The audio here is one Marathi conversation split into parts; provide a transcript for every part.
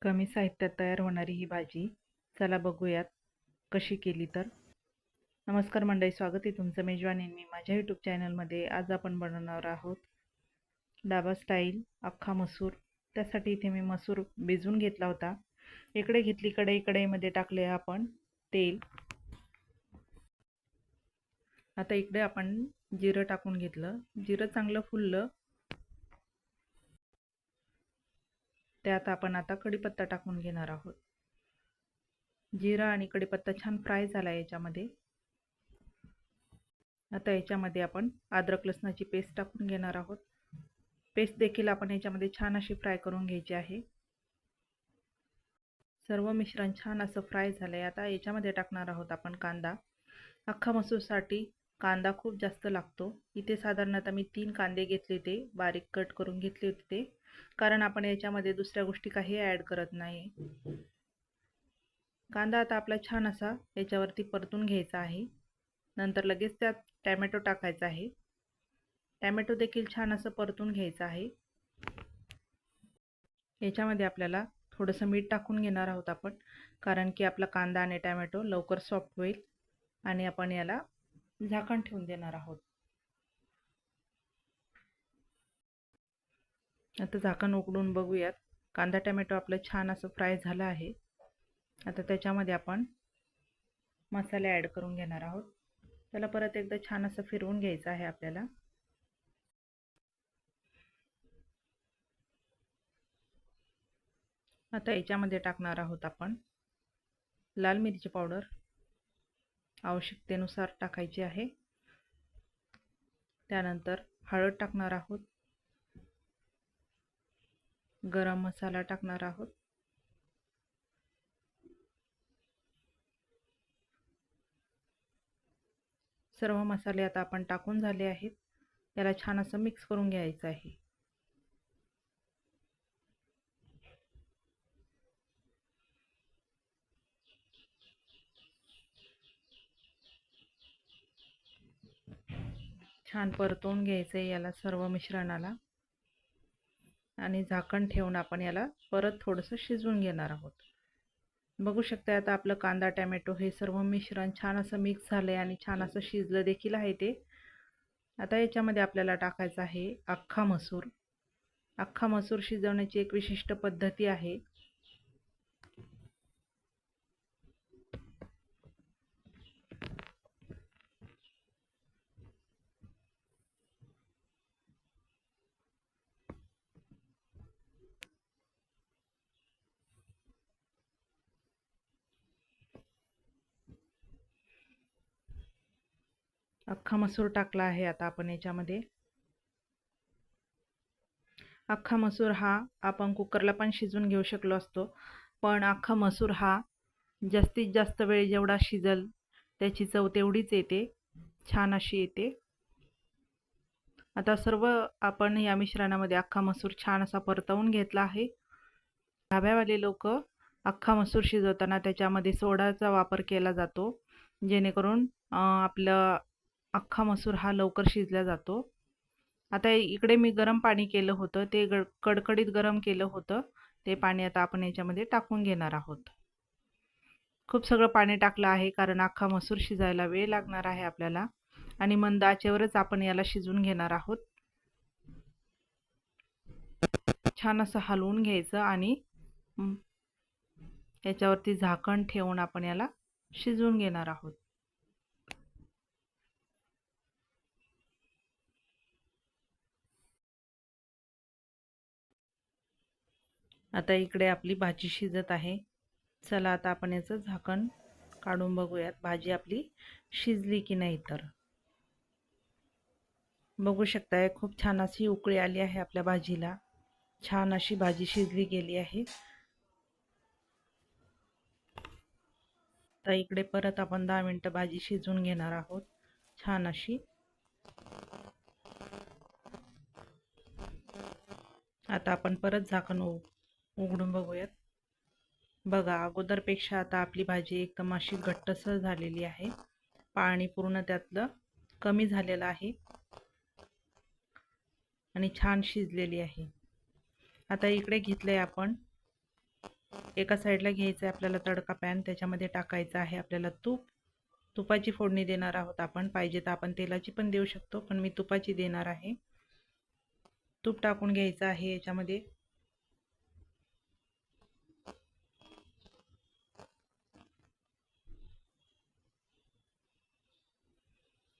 कमी साहित्यात तयार होणारी ही भाजी चला बघूयात कशी केली तर. नमस्कार मंडळी, स्वागत आहे तुमचं मेजवानी मी माझ्या यूट्यूब चॅनलमध्ये. आज आपण बनवणार आहोत डाबा स्टाईल अख्खा मसूर. त्यासाठी इथे मी मसूर भिजवून घेतला होता. इकडे घेतली कढई, कढईमध्ये टाकले आपण तेल. आता इकडे आपण जिरं टाकून घेतलं. जिरं चांगलं फुललं त्यात आपण आता कढीपत्ता टाकून घेणार आहोत. जिरा आणि कढीपत्ता छान फ्राय झाला याच्यामध्ये. आता याच्यामध्ये आपण अद्रक लसणाची पेस्ट टाकून घेणार आहोत. पेस्ट देखील आपण याच्यामध्ये छान अशी फ्राय करून घ्यायची आहे. सर्व मिश्रण छान असं फ्राय झालंय. आता याच्यामध्ये टाकणार आहोत आपण कांदा. अख्खा मसूरसाठी कांदा खूप जास्त लागतो. इथे साधारणतः मी 3 कांदे घेतले, ते बारीक कट करून घेतले होते ते, कारण आपण याच्यामध्ये दुसऱ्या गोष्टी काही ॲड करत नाही. कांदा आता आपला छान असा याच्यावरती परतून घ्यायचा आहे. नंतर लगेच त्यात टॅमॅटो टाकायचा आहे. टॅमॅटो देखील छान असं परतून घ्यायचं आहे. याच्यामध्ये आपल्याला थोडंसं मीठ टाकून घेणार आहोत आपण, कारण की आपला कांदा आणि टॅमॅटो लवकर सॉफ्ट होईल. आणि आपण याला झाकण ठेवून देणार आहोत. आता झाकण उघडून बघूयात. कांदा टॅमॅटो आपलं छान असं फ्राय झालं आहे. आता त्याच्यामध्ये आपण मसाले ॲड करून घेणार आहोत. त्याला परत एकदा छान असं फिरवून घ्यायचं आहे आपल्याला. आता याच्यामध्ये टाकणार आहोत आपण लाल मिरची पावडर, आवश्यकतेनुसार टाकायची आहे. त्यानंतर हळद टाकणार आहोत. गरम मसाला टाकणार आहोत. सर्व मसाले आता आपण टाकून झाले आहेत. याला छान असं मिक्स करून घ्यायचं आहे. छान परतवून घ्यायचं याला सर्व मिश्रणाला, आणि झाकण ठेवून आपण याला परत थोडंसं शिजवून घेणार आहोत. बघू शकता आता आपलं कांदा टॅमॅटो हे सर्व मिश्रण छान असं मिक्स झालंय आणि छान असं शिजलं देखील आहे ते. आता याच्यामध्ये आपल्याला टाकायचं आहे अख्खा मसूर. अख्खा मसूर शिजवण्याची एक विशिष्ट पद्धती आहे. अख्खा मसूर टाकला आहे आता आपण याच्यामध्ये. अख्खा मसूर हा आपण कुकरला पण शिजवून घेऊ शकलो असतो, पण अख्खा मसूर हा जास्तीत जास्त वेळ जेवढा शिजल त्याची चव तेवढीच येते, छान अशी येते. आता सर्व आपण या मिश्रणामध्ये अख्खा मसूर छान असा परतवून घेतला आहे. ढाब्यावाले लोक अख्खा मसूर शिजवताना त्याच्यामध्ये सोडाचा वापर केला जातो, जेणेकरून आपलं अख्खा मसूर हा लवकर शिजला जातो. आता इकडे मी गरम पाणी केलं होतं, ते कडकडीत गरम केलं होतं. ते पाणी आता आपण याच्यामध्ये टाकून घेणार आहोत. खूप सगळं पाणी टाकलं आहे, कारण अख्खा मसूर शिजायला वेळ लागणार आहे आपल्याला, आणि मंद आचेवरच आपण याला शिजवून घेणार आहोत. छान असं हलवून घ्यायचं आणि याच्यावरती झाकण ठेवून आपण याला शिजवून घेणार आहोत. आता इकडे आपली भाजी शिजत आहे. चला आता आपण याचं झाकण काढून बघूयात भाजी आपली शिजली की नाही तर. बघू शकताय खूप छान अशी उकळी आली आहे आपल्या भाजीला. छान अशी भाजी शिजली गेली आहे. तर इकडे परत आपण 10 मिनिटं भाजी शिजवून घेणार आहोत छान अशी. आता आपण परत झाकण उघडून बघूयात. बघा, अगोदरपेक्षा आता आपली भाजी एकदम अशी घट्टसर झालेली आहे. पाणी पूर्ण त्यातलं कमी झालेलं आहे आणि छान शिजलेली आहे. आता इकडे घेतलंय आपण एका साईडला घ्यायचं आहे आपल्याला तडका पॅन, त्याच्यामध्ये टाकायचं आहे आपल्याला तूप. तुपाची फोडणी देणार आहोत आपण. पाहिजे तर आपण तेलाची पण देऊ शकतो, पण मी तुपाची देणार आहे. तूप टाकून घ्यायचं आहे याच्यामध्ये.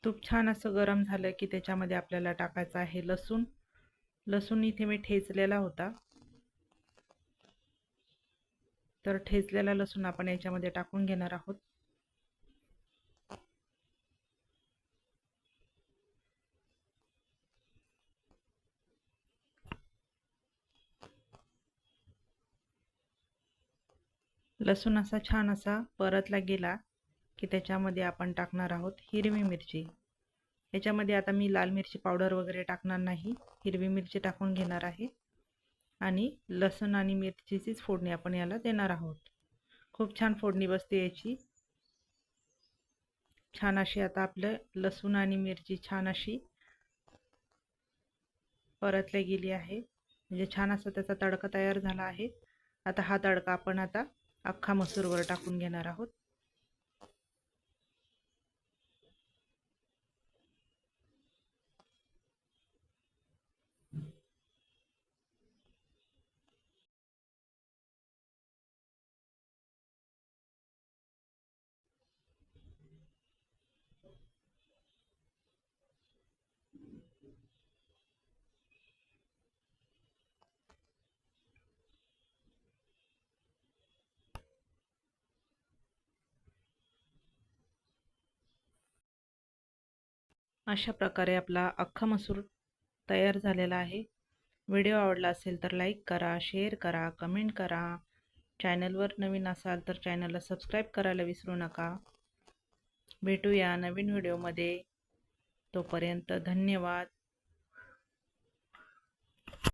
तूप छान असं गरम झालं की त्याच्यामध्ये आपल्याला टाकायचं आहे लसूण. लसूण इथे मी ठेचलेला होता, तर ठेचलेला लसूण आपण याच्यामध्ये टाकून घेणार आहोत. लसूण असा छान असा परतला गेला की त्याच्यामध्ये आपण टाकणार आहोत हिरवी मिरची. याच्यामध्ये आता मी लाल मिरची पावडर वगैरे टाकणार नाही, हिरवी मिरची टाकून घेणार आहे आणि लसूण आणि मिरचीचीच फोडणी आपण याला देणार आहोत. खूप छान फोडणी बसते याची. छान अशी आता आपलं लसूण आणि मिरची छान अशी परतली गेली आहे, म्हणजे छान असा त्याचा तडका तयार झाला आहे. आता हा तडका आपण आता अख्खा मसूरवर टाकून घेणार आहोत. अशा प्रकारे आपला अख्खा मसूर तयार झालेला आहे. व्हिडिओ आवडला असेल तर लाईक करा, शेअर करा, कमेंट करा. चॅनलवर नवीन असाल तर चॅनलला सबस्क्राईब करायला विसरू नका. भेटूया नवीन व्हिडिओमध्ये. तोपर्यंत धन्यवाद.